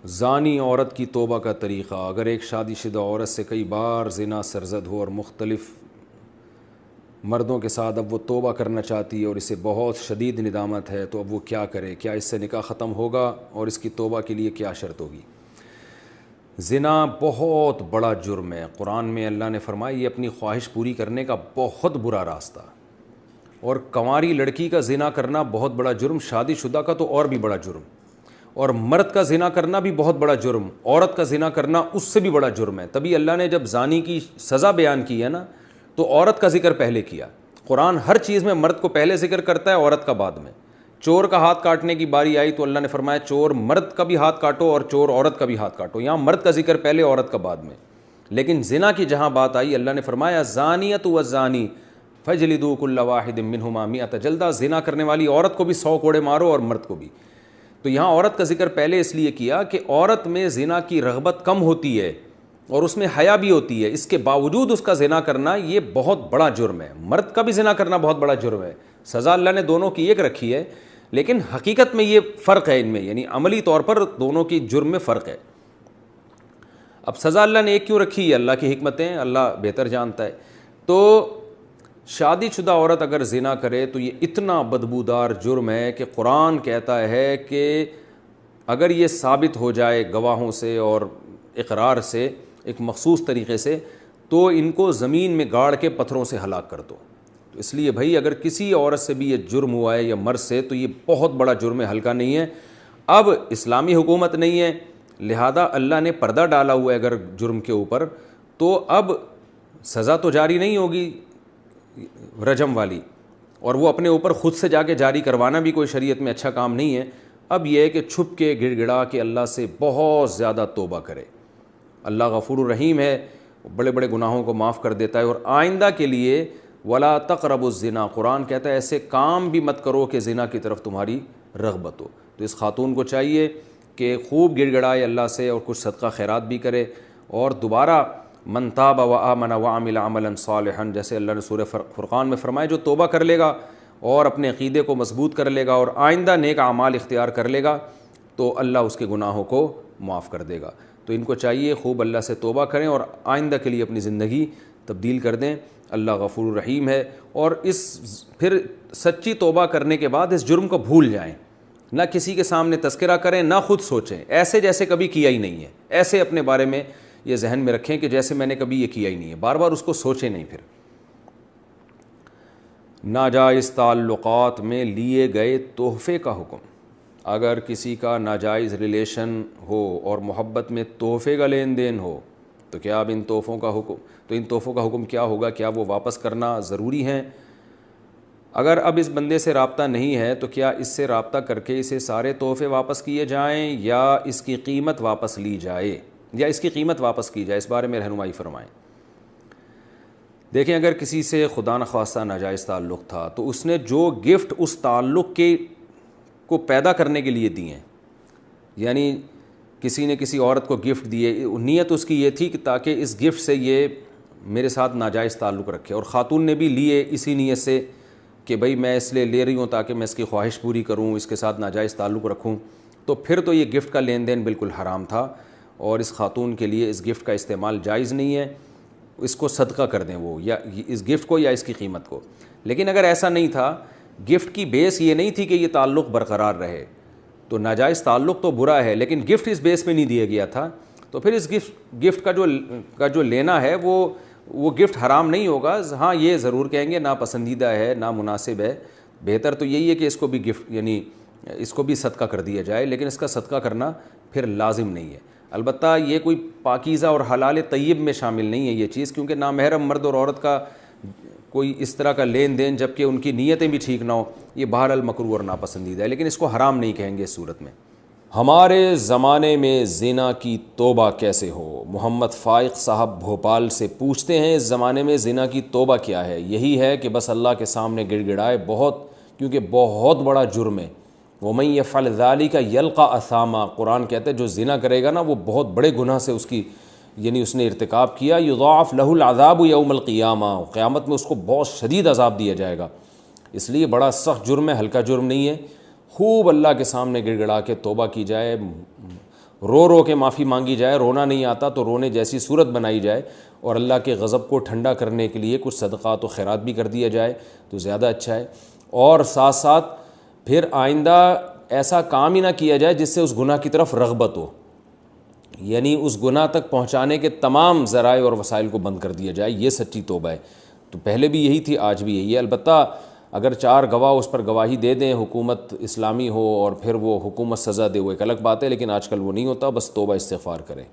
زانی عورت کی توبہ کا طریقہ. اگر ایک شادی شدہ عورت سے کئی بار زنا سرزد ہو اور مختلف مردوں کے ساتھ اب وہ توبہ کرنا چاہتی ہے اور اسے بہت شدید ندامت ہے، تو اب وہ کیا کرے؟ کیا اس سے نکاح ختم ہوگا اور اس کی توبہ کے لیے کیا شرط ہوگی؟ زنا بہت بڑا جرم ہے. قرآن میں اللہ نے فرمایا یہ اپنی خواہش پوری کرنے کا بہت برا راستہ، اور کنواری لڑکی کا زنا کرنا بہت بڑا جرم، شادی شدہ کا تو اور بھی بڑا جرم، اور مرد کا زنا کرنا بھی بہت بڑا جرم، عورت کا زنا کرنا اس سے بھی بڑا جرم ہے. تبھی اللہ نے جب زانی کی سزا بیان کی ہے نا، تو عورت کا ذکر پہلے کیا. قرآن ہر چیز میں مرد کو پہلے ذکر کرتا ہے، عورت کا بعد میں. چور کا ہاتھ کاٹنے کی باری آئی تو اللہ نے فرمایا چور مرد کا بھی ہاتھ کاٹو اور چور عورت کا بھی ہاتھ کاٹو. یہاں مرد کا ذکر پہلے، عورت کا بعد میں. لیکن زنا کی جہاں بات آئی، اللہ نے فرمایا زانیۃ والزانی فجلدوا کل واحد منہما مئۃ جلدہ. زنا کرنے والی عورت کو بھی 100 کوڑے مارو اور مرد کو بھی. تو یہاں عورت کا ذکر پہلے اس لیے کیا کہ عورت میں زنا کی رغبت کم ہوتی ہے اور اس میں حیا بھی ہوتی ہے، اس کے باوجود اس کا زنا کرنا یہ بہت بڑا جرم ہے. مرد کا بھی زنا کرنا بہت بڑا جرم ہے. سزا اللہ نے دونوں کی ایک رکھی ہے، لیکن حقیقت میں یہ فرق ہے ان میں، یعنی عملی طور پر دونوں کی جرم میں فرق ہے. اب سزا اللہ نے ایک کیوں رکھی ہے؟ اللہ کی حکمتیں اللہ بہتر جانتا ہے. تو شادی شدہ عورت اگر زنا کرے تو یہ اتنا بدبودار جرم ہے کہ قرآن کہتا ہے کہ اگر یہ ثابت ہو جائے گواہوں سے اور اقرار سے ایک مخصوص طریقے سے، تو ان کو زمین میں گاڑ کے پتھروں سے ہلاک کر دو. تو اس لیے بھائی اگر کسی عورت سے بھی یہ جرم ہوا ہے یا مرد سے، تو یہ بہت بڑا جرم ہے، ہلکا نہیں ہے. اب اسلامی حکومت نہیں ہے، لہذا اللہ نے پردہ ڈالا ہوا ہے اگر جرم کے اوپر، تو اب سزا تو جاری نہیں ہوگی رجم والی، اور وہ اپنے اوپر خود سے جا کے جاری کروانا بھی کوئی شریعت میں اچھا کام نہیں ہے. اب یہ ہے کہ چھپ کے گڑ گڑا کے اللہ سے بہت زیادہ توبہ کرے. اللہ غفور الرحیم ہے، بڑے بڑے گناہوں کو معاف کر دیتا ہے. اور آئندہ کے لیے ولا تقربوا الزنا، قرآن کہتا ہے ایسے کام بھی مت کرو کہ زنا کی طرف تمہاری رغبت ہو. تو اس خاتون کو چاہیے کہ خوب گڑ گڑائے اللہ سے اور کچھ صدقہ خیرات بھی کرے، اور دوبارہ من تاب وآمن وعمل عملا صالحا، جیسے اللہ نے سورہ فرقان میں فرمایا جو توبہ کر لے گا اور اپنے عقیدے کو مضبوط کر لے گا اور آئندہ نیک اعمال اختیار کر لے گا، تو اللہ اس کے گناہوں کو معاف کر دے گا. تو ان کو چاہیے خوب اللہ سے توبہ کریں اور آئندہ کے لیے اپنی زندگی تبدیل کر دیں. اللہ غفور الرحیم ہے. اور پھر سچی توبہ کرنے کے بعد اس جرم کو بھول جائیں، نہ کسی کے سامنے تذکرہ کریں، نہ خود سوچیں ایسے جیسے کبھی کیا ہی نہیں ہے. ایسے اپنے بارے میں یہ ذہن میں رکھیں کہ جیسے میں نے کبھی یہ کیا ہی نہیں ہے، بار بار اس کو سوچیں نہیں. پھر ناجائز تعلقات میں لیے گئے تحفے کا حکم. اگر کسی کا ناجائز ریلیشن ہو اور محبت میں تحفے کا لین دین ہو، تو کیا اب ان تحفوں کا حکم کیا ہوگا؟ کیا وہ واپس کرنا ضروری ہیں؟ اگر اب اس بندے سے رابطہ نہیں ہے تو کیا اس سے رابطہ کر کے اسے سارے تحفے واپس کیے جائیں یا اس کی قیمت واپس لی جائے، یا اس کی قیمت واپس کی جائے؟ اس بارے میں رہنمائی فرمائیں. دیکھیں اگر کسی سے خدا نخواستہ ناجائز تعلق تھا تو اس نے جو گفٹ اس تعلق کو پیدا کرنے کے لیے دیے ہیں، یعنی کسی نے کسی عورت کو گفٹ دیے، نیت اس کی یہ تھی کہ تاکہ اس گفٹ سے یہ میرے ساتھ ناجائز تعلق رکھے، اور خاتون نے بھی لیے اسی نیت سے کہ بھئی میں اس لیے لے رہی ہوں تاکہ میں اس کی خواہش پوری کروں، اس کے ساتھ ناجائز تعلق رکھوں، تو پھر تو یہ گفٹ کا لین دین بالکل حرام تھا اور اس خاتون کے لیے اس گفٹ کا استعمال جائز نہیں ہے. اس کو صدقہ کر دیں وہ، یا اس گفٹ کو یا اس کی قیمت کو. لیکن اگر ایسا نہیں تھا، گفٹ کی بیس یہ نہیں تھی کہ یہ تعلق برقرار رہے، تو ناجائز تعلق تو برا ہے لیکن گفٹ اس بیس پہ نہیں دیا گیا تھا، تو پھر اس گفٹ کا جو لینا ہے وہ گفٹ حرام نہیں ہوگا. ہاں یہ ضرور کہیں گے ناپسندیدہ ہے، نامناسب ہے، بہتر تو یہی ہے کہ اس کو بھی گفٹ یعنی اس کو بھی صدقہ کر دیا جائے، لیکن اس کا صدقہ کرنا پھر لازم نہیں ہے. البتہ یہ کوئی پاکیزہ اور حلال طیب میں شامل نہیں ہے یہ چیز، کیونکہ نامحرم مرد اور عورت کا کوئی اس طرح کا لین دین جبکہ ان کی نیتیں بھی ٹھیک نہ ہو، یہ بہرحال مکروہ اور ناپسندیدہ ہے، لیکن اس کو حرام نہیں کہیں گے اس صورت میں. ہمارے زمانے میں زنا کی توبہ کیسے ہو؟ محمد فائق صاحب بھوپال سے پوچھتے ہیں اس زمانے میں زنا کی توبہ کیا ہے؟ یہی ہے کہ بس اللہ کے سامنے گڑ گڑائے کیونکہ بہت بڑا جرم ہے. وَمَن يَفْعَلْ ذَلِكَ يَلْقَ أَثَامًا، قرآن کہتا ہے جو زنا کرے گا نا وہ بہت بڑے گناہ سے اس نے ارتکاب کیا. يُضَاعَفْ لَهُ الْعَذَابُ يَوْمَ الْقِيَامَةِ، قیامت میں اس کو بہت شدید عذاب دیا جائے گا. اس لیے بڑا سخت جرم ہے، ہلکا جرم نہیں ہے. خوب اللہ کے سامنے گڑ گڑا کے توبہ کی جائے، رو رو کے معافی مانگی جائے، رونا نہیں آتا تو رونے جیسی صورت بنائی جائے، اور اللہ کے غضب کو ٹھنڈا کرنے کے لیے کچھ صدقات و خیرات بھی کر دیا جائے تو زیادہ اچھا ہے۔ اور ساتھ ساتھ پھر آئندہ ایسا کام ہی نہ کیا جائے جس سے اس گناہ کی طرف رغبت ہو، یعنی اس گناہ تک پہنچانے کے تمام ذرائع اور وسائل کو بند کر دیا جائے، یہ سچی توبہ ہے۔ تو پہلے بھی یہی تھی، آج بھی یہی ہے۔ البتہ اگر 4 گواہ اس پر گواہی دے دیں، حکومت اسلامی ہو اور پھر وہ حکومت سزا دے، وہ ایک الگ بات ہے، لیکن آج کل وہ نہیں ہوتا، بس توبہ استغفار کریں۔